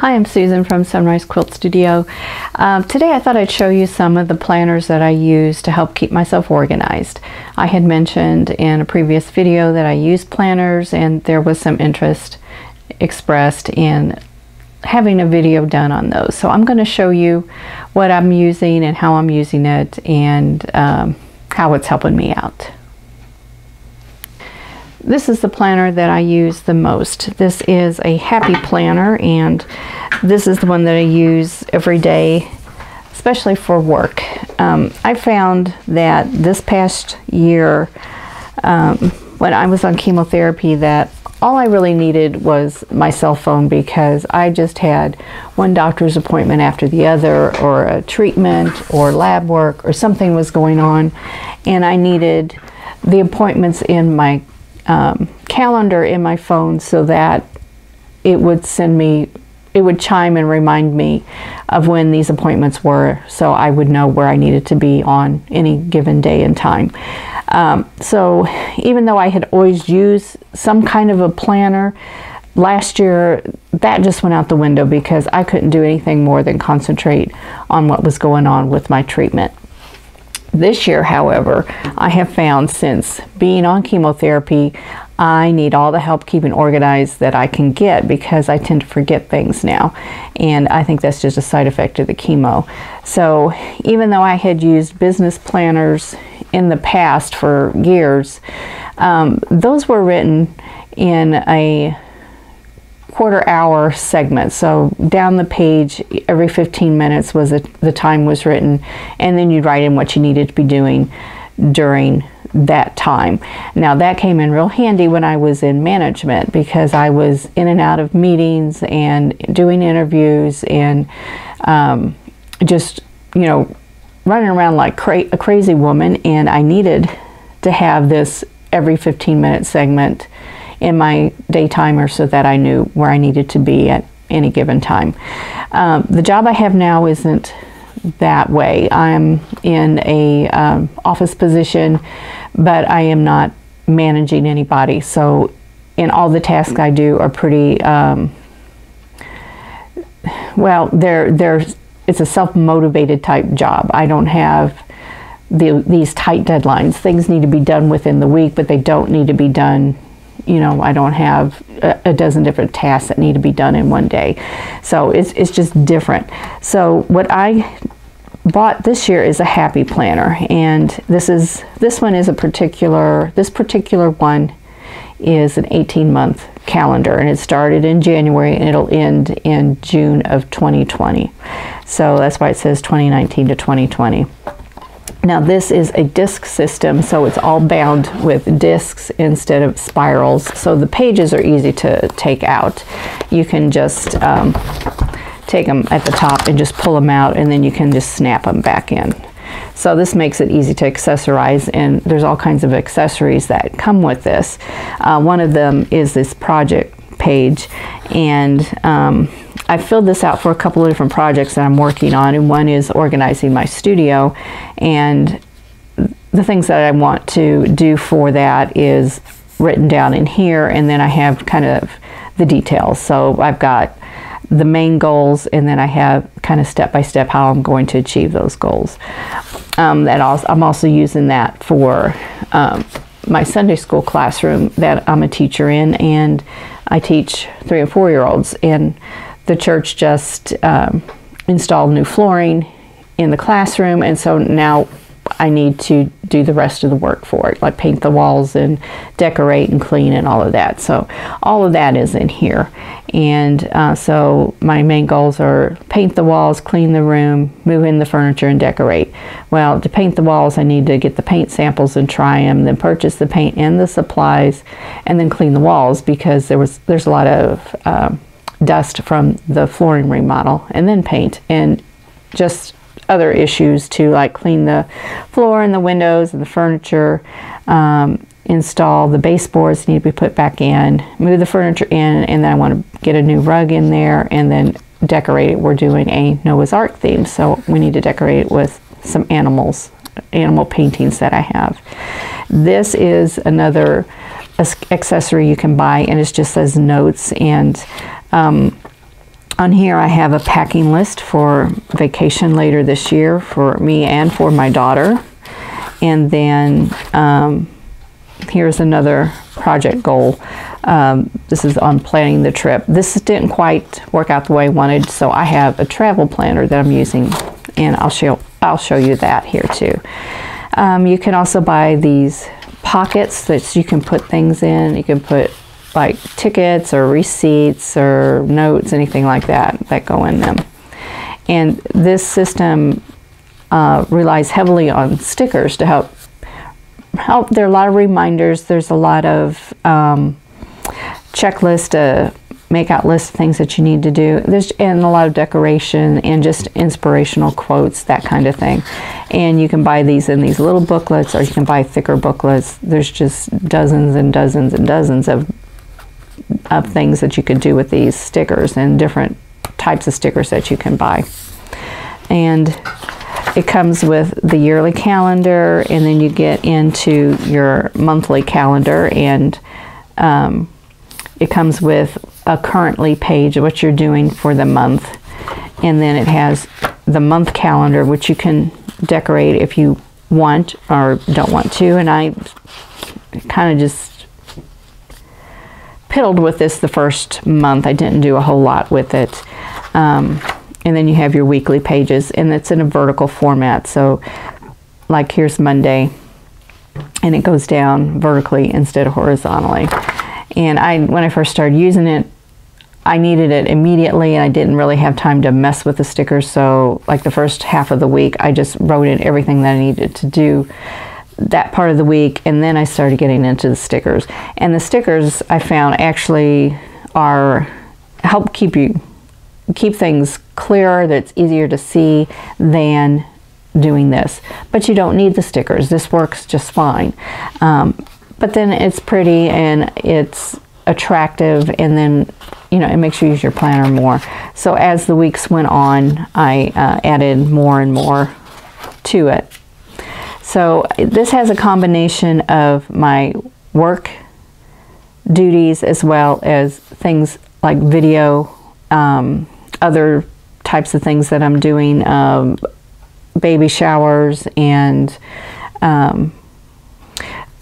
Hi, I'm Susan from Sunrise Quilt Studio. Today I thought I'd show you some of the planners that I use to help keep myself organized. I had mentioned in a previous video that I use planners, and there was some interest expressed in having a video done on those. So I'm going to show you what I'm using and how I'm using it, and how it's helping me out. This is the planner that I use the most. This is a happy planner, and this is the one that I use every day, especially for work. I found that this past year, when I was on chemotherapy, that all I really needed was my cell phone, because I just had one doctor's appointment after the other, or a treatment or lab work or something was going on, and I needed the appointments in my calendar in my phone so that it would chime and remind me of when these appointments were, so I would know where I needed to be on any given day and time. So even though I had always used some kind of a planner, last year that just went out the window because I couldn't do anything more than concentrate on what was going on with my treatment. This year, however, I have found, since being on chemotherapy, I need all the help keeping organized that I can get, because I tend to forget things now, and I think that's just a side effect of the chemo. So even though I had used business planners in the past for years, those were written in a quarter-hour segment. So down the page, every 15 minutes was the time was written, and then you'd write in what you needed to be doing during that time. Now that came in real handy when I was in management, because I was in and out of meetings and doing interviews, and just, you know, running around like a crazy woman, and I needed to have this every 15-minute segment in my day timer so that I knew where I needed to be at any given time. The job I have now isn't that way. I'm in a office position, but I am not managing anybody. So, and all the tasks I do are pretty, well, it's a self-motivated type job. I don't have these tight deadlines. Things need to be done within the week, but they don't need to be done, you know, I don't have a dozen different tasks that need to be done in one day. So it's just different. So what I bought this year is a happy planner, and this one is this particular one is an 18-month calendar, and it started in January and it'll end in June of 2020. So that's why it says 2019 to 2020. Now this is a disc system, so it's all bound with discs instead of spirals, so the pages are easy to take out. You can just take them at the top and just pull them out, and then you can just snap them back in. So this makes it easy to accessorize, and there's all kinds of accessories that come with this. One of them is this project page, and I filled this out for a couple of different projects that I'm working on, and one is organizing my studio, and the things that I want to do for that is written down in here, and then I have kind of the details. So I've got the main goals, and then I have kind of step-by-step how I'm going to achieve those goals. I'm also using that for my Sunday school classroom that I'm a teacher in, and I teach 3- and 4-year-olds, and the church just installed new flooring in the classroom, and so now I need to do the rest of the work for it, like paint the walls and decorate and clean and all of that. So all of that is in here, and so my main goals are paint the walls, clean the room, move in the furniture, and decorate. Well, to paint the walls, I need to get the paint samples and try them, then purchase the paint and the supplies, and then clean the walls, because there's a lot of dust from the flooring remodel, and then paint, and just other issues too, like clean the floor and the windows and the furniture, install the baseboards need to be put back in, move the furniture in, and then I want to get a new rug in there, and then decorate it. We're doing a Noah's Ark theme, so we need to decorate it with some animal paintings that I have. This is another accessory you can buy, and it just says notes, and On here I have a packing list for vacation later this year for me and for my daughter. And then here's another project goal. This is on planning the trip. This didn't quite work out the way I wanted, so I have a travel planner that I'm using, and I'll show you that here too. You can also buy these pockets that you can put things in. You can put like tickets or receipts or notes, anything like that go in them. And this system relies heavily on stickers to help. There are a lot of reminders. There's a lot of checklist to make out lists of things that you need to do. And a lot of decoration and just inspirational quotes, that kind of thing. And you can buy these in these little booklets, or you can buy thicker booklets. There's just dozens and dozens and dozens of things that you could do with these stickers, and different types of stickers that you can buy. And it comes with the yearly calendar, and then you get into your monthly calendar, and it comes with a currently page of what you're doing for the month. And then it has the month calendar, which you can decorate if you want or don't want to. And I kind of just piddled with this the first month. I didn't do a whole lot with it. And then you have your weekly pages, and it's in a vertical format. So like here's Monday, and it goes down vertically instead of horizontally. And when I first started using it, I needed it immediately, and I didn't really have time to mess with the stickers. So like the first half of the week, I just wrote in everything that I needed to do that part of the week, and then I started getting into the stickers. And the stickers, I found, actually help keep things clearer, that it's easier to see than doing this. But you don't need the stickers. This works just fine. But then it's pretty and it's attractive, and then it makes you use your planner more. So as the weeks went on, I added more and more to it. So this has a combination of my work duties as well as things like video, other types of things that I'm doing, baby showers, and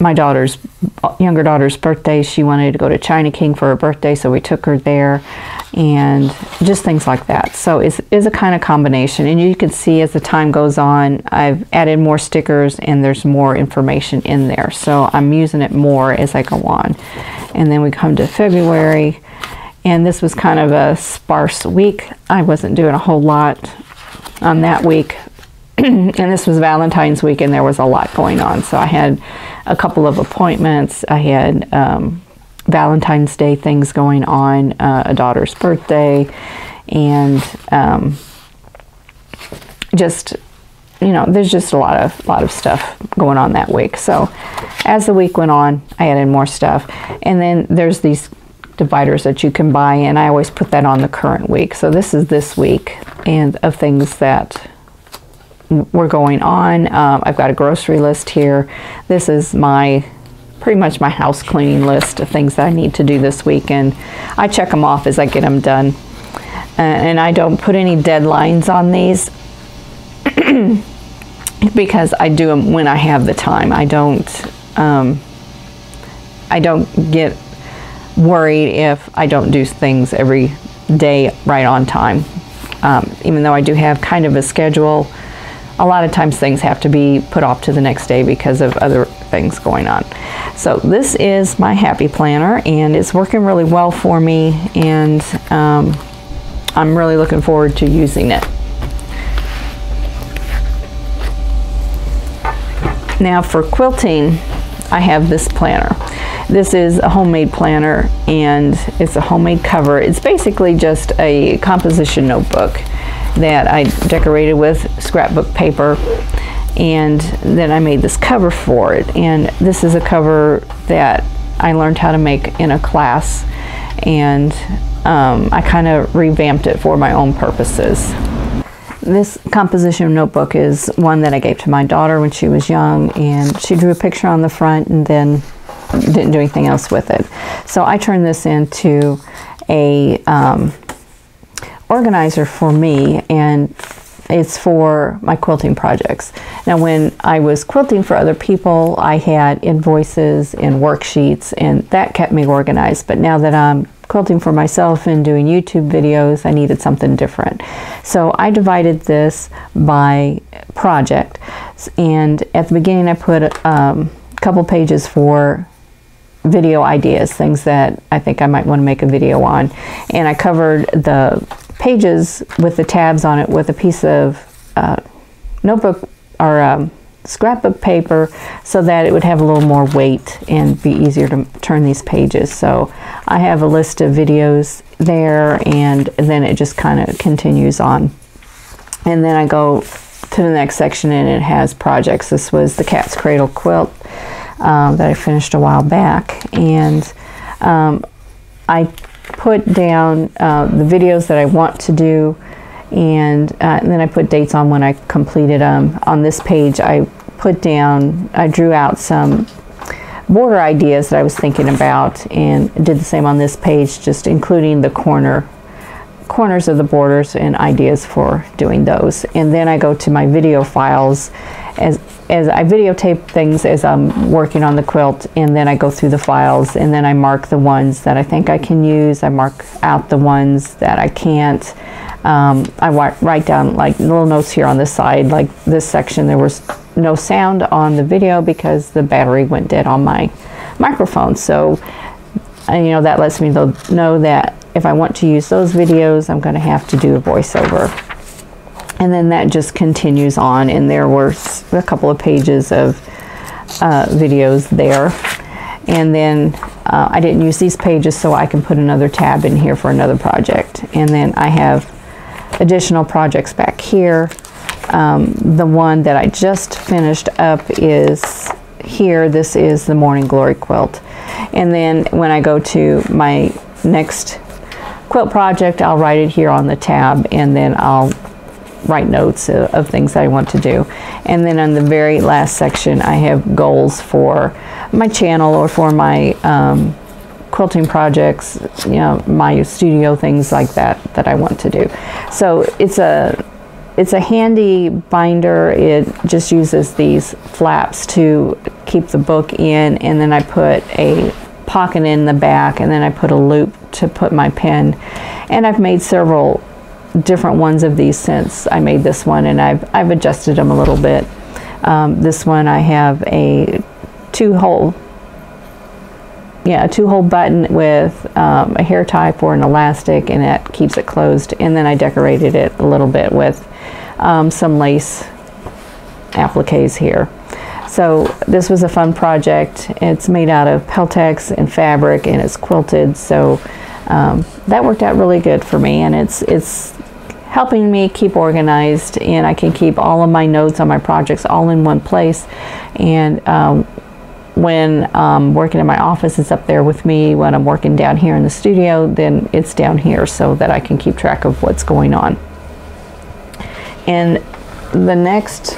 my younger daughter's birthday. She wanted to go to China King for her birthday, so we took her there, and just things like that. So it's a kind of combination, and you can see as the time goes on, I've added more stickers and there's more information in there. So I'm using it more as I go on. And then we come to February, and this was kind of a sparse week. I wasn't doing a whole lot on that week. And this was Valentine's week, and there was a lot going on. So I had a couple of appointments. I had Valentine's Day things going on, a daughter's birthday, and just, there's just a lot of stuff going on that week. So as the week went on, I added more stuff. And then there's these dividers that you can buy, and I always put that on the current week. So this is this week, and of things that were going on. I've got a grocery list here. This is pretty much my house cleaning list of things that I need to do this week, and I check them off as I get them done. And I don't put any deadlines on these because I do them when I have the time. I don't get worried if I don't do things every day right on time. Even though I do have kind of a schedule, a lot of times things have to be put off to the next day because of other things going on. So this is my happy planner, and it's working really well for me, and I'm really looking forward to using it. Now for quilting, I have this planner. This is a homemade planner, and it's a homemade cover. It's basically just a composition notebook that I decorated with scrapbook paper, and then I made this cover for it. And this is a cover that I learned how to make in a class, and I kind of revamped it for my own purposes. This composition notebook is one that I gave to my daughter when she was young, and she drew a picture on the front and then didn't do anything else with it. So I turned this into a organizer for me, and it's for my quilting projects. Now, when I was quilting for other people, I had invoices and worksheets, and that kept me organized. But now that I'm quilting for myself and doing YouTube videos, I needed something different. So I divided this by project, and at the beginning I put a couple pages for video ideas, things that I think I might want to make a video on, and I covered the pages with the tabs on it with a piece of notebook or scrapbook paper, so that it would have a little more weight and be easier to turn these pages. So I have a list of videos there, and then it just kind of continues on. And then I go to the next section, and it has projects. This was the Cat's Cradle quilt that I finished a while back, and I put down the videos that I want to do, and then I put dates on when I completed them. On this page I drew out some border ideas that I was thinking about, and did the same on this page, just including the corners of the borders and ideas for doing those. And then I go to my video files as I videotape things as I'm working on the quilt, and then I go through the files, and then I mark the ones that I think I can use. I mark out the ones that I can't. I write down like little notes here on the side, like this section there was no sound on the video because the battery went dead on my microphone. So you know, that lets me know that if I want to use those videos, I'm going to have to do a voiceover. And then that just continues on, and there were a couple of pages of videos there. And then I didn't use these pages, so I can put another tab in here for another project. And then I have additional projects back here. The one that I just finished up is here. This is the Morning Glory quilt. And then when I go to my next quilt project, I'll write it here on the tab, and then I'll write notes of things that I want to do. And then on the very last section, I have goals for my channel or for my quilting projects, you know, my studio, things like that I want to do. So it's a handy binder. It just uses these flaps to keep the book in, and then I put a pocket in the back, and then I put a loop to put my pen. And I've made several different ones of these since I made this one, and I've adjusted them a little bit. This one I have a two-hole button with a hair tie for an elastic, and that keeps it closed. And then I decorated it a little bit with some lace appliques here. So this was a fun project. It's made out of Peltex and fabric, and it's quilted, so that worked out really good for me, and it's helping me keep organized, and I can keep all of my notes on my projects all in one place. And when I'm working in my office, it's up there with me. When I'm working down here in the studio, then it's down here, so that I can keep track of what's going on. And the next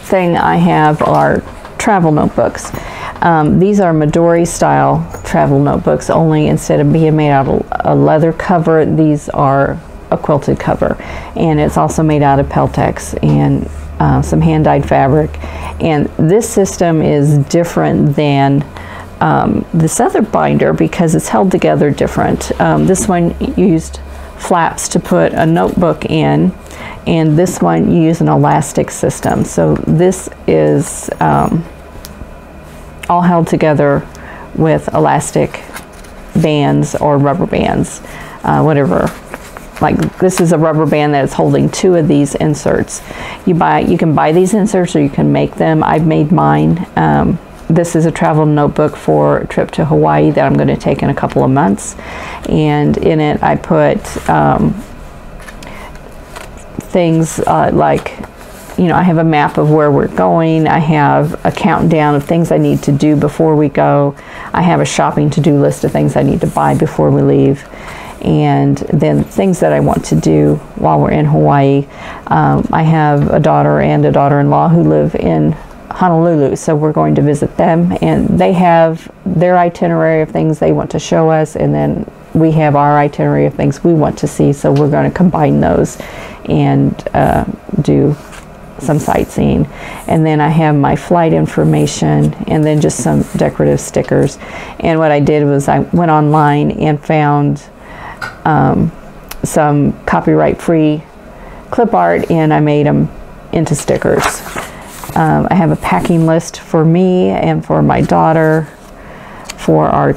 thing I have are travel notebooks. These are Midori style travel notebooks, only instead of being made out of a leather cover, these are a quilted cover. And it's also made out of Peltex and some hand-dyed fabric. And this system is different than this other binder because it's held together different. This one used flaps to put a notebook in, and this one you use an elastic system. So this is all held together with elastic bands or rubber bands, whatever. Like this is a rubber band that is holding two of these inserts. You can buy these inserts, or you can make them. I've made mine. This is a travel notebook for a trip to Hawaii that I'm going to take in a couple of months, and in it I put things like, you know, I have a map of where we're going. I have a countdown of things I need to do before we go. I have a shopping to-do list of things I need to buy before we leave. And then things that I want to do while we're in Hawaii. I have a daughter and a daughter-in-law who live in Honolulu, so we're going to visit them, and they have their itinerary of things they want to show us, and then we have our itinerary of things we want to see, so we're going to combine those and do some sightseeing. And then I have my flight information and then just some decorative stickers. And what I did was I went online and found some copyright free clip art, and I made them into stickers. I have a packing list for me and for my daughter for our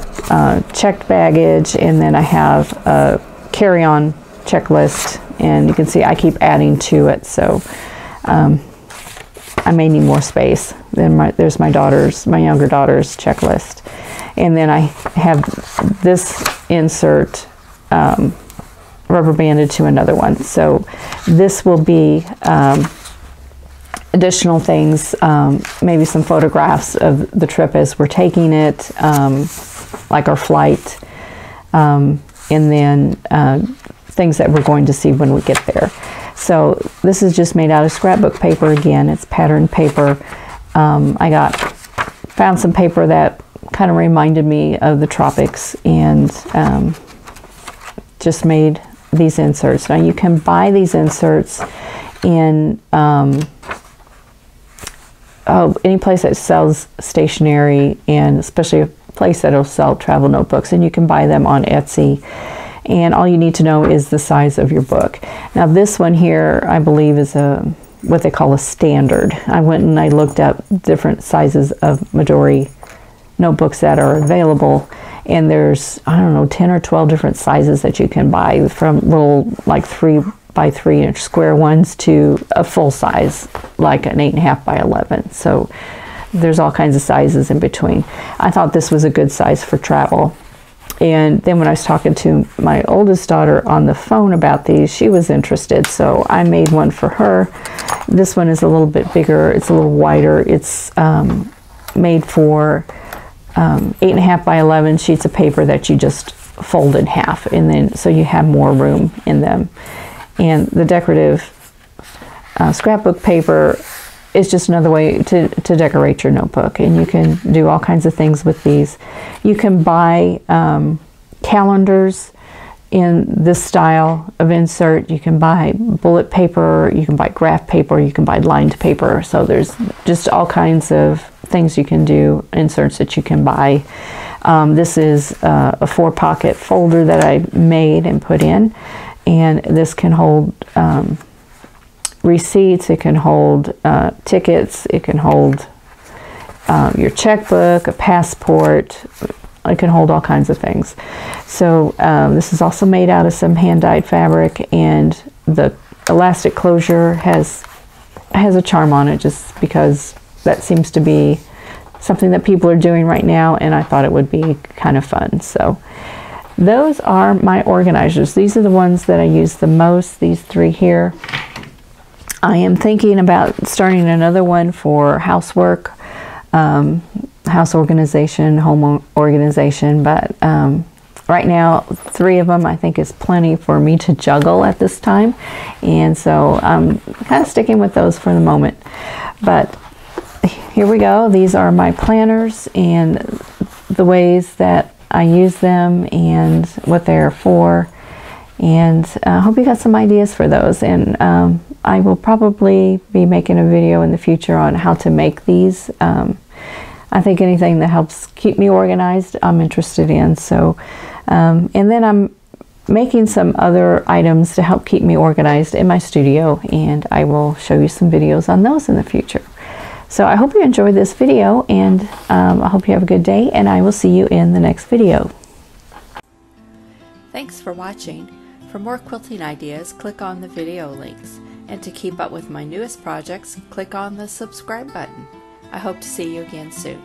checked baggage, and then I have a carry-on checklist, and you can see I keep adding to it, so I may need more space. Then there's my younger daughter's checklist, and then I have this insert rubber banded to another one, so this will be additional things, maybe some photographs of the trip as we're taking it, like our flight, and then things that we're going to see when we get there. So this is just made out of scrapbook paper again. It's patterned paper. I found some paper that kind of reminded me of the tropics, and just made these inserts. Now you can buy these inserts in any place that sells stationery, and especially a place that'll sell travel notebooks, and you can buy them on Etsy. And all you need to know is the size of your book. Now this one here, I believe, is what they call a standard. I went and I looked up different sizes of Midori notebooks that are available, and there's, I don't know, 10 or 12 different sizes that you can buy, from little like 3 by 3 inch square ones to a full size like an 8.5 by 11. So there's all kinds of sizes in between. I thought this was a good size for travel. And then when I was talking to my oldest daughter on the phone about these, she was interested, so I made one for her. This one is a little bit bigger, it's a little wider. It's made for 8.5 by 11 sheets of paper that you just fold in half, and then so you have more room in them. And the decorative scrapbook paper is just another way to decorate your notebook, and you can do all kinds of things with these. You can buy calendars in this style of insert. You can buy bullet paper, you can buy graph paper, you can buy lined paper. So there's just all kinds of things you can do, inserts that you can buy. This is a 4-pocket folder that I made and put in, and this can hold receipts, it can hold tickets, it can hold your checkbook, a passport. It can hold all kinds of things. So this is also made out of some hand-dyed fabric, and the elastic closure has a charm on it, just because that seems to be something that people are doing right now, and I thought it would be kind of fun. So those are my organizers. These are the ones that I use the most, these 3 here. I am thinking about starting another one for housework, house organization, home organization, but right now 3 of them I think is plenty for me to juggle at this time, and so I'm kind of sticking with those for the moment. But here we go. These are my planners and the ways that I use them and what they're for, and I hope you got some ideas for those. And I will probably be making a video in the future on how to make these. I think anything that helps keep me organized, I'm interested in. So, and then I'm making some other items to help keep me organized in my studio, and I will show you some videos on those in the future. So I hope you enjoyed this video, and I hope you have a good day, and I will see you in the next video. Thanks for watching. For more quilting ideas, click on the video links. And to keep up with my newest projects, click on the subscribe button. I hope to see you again soon.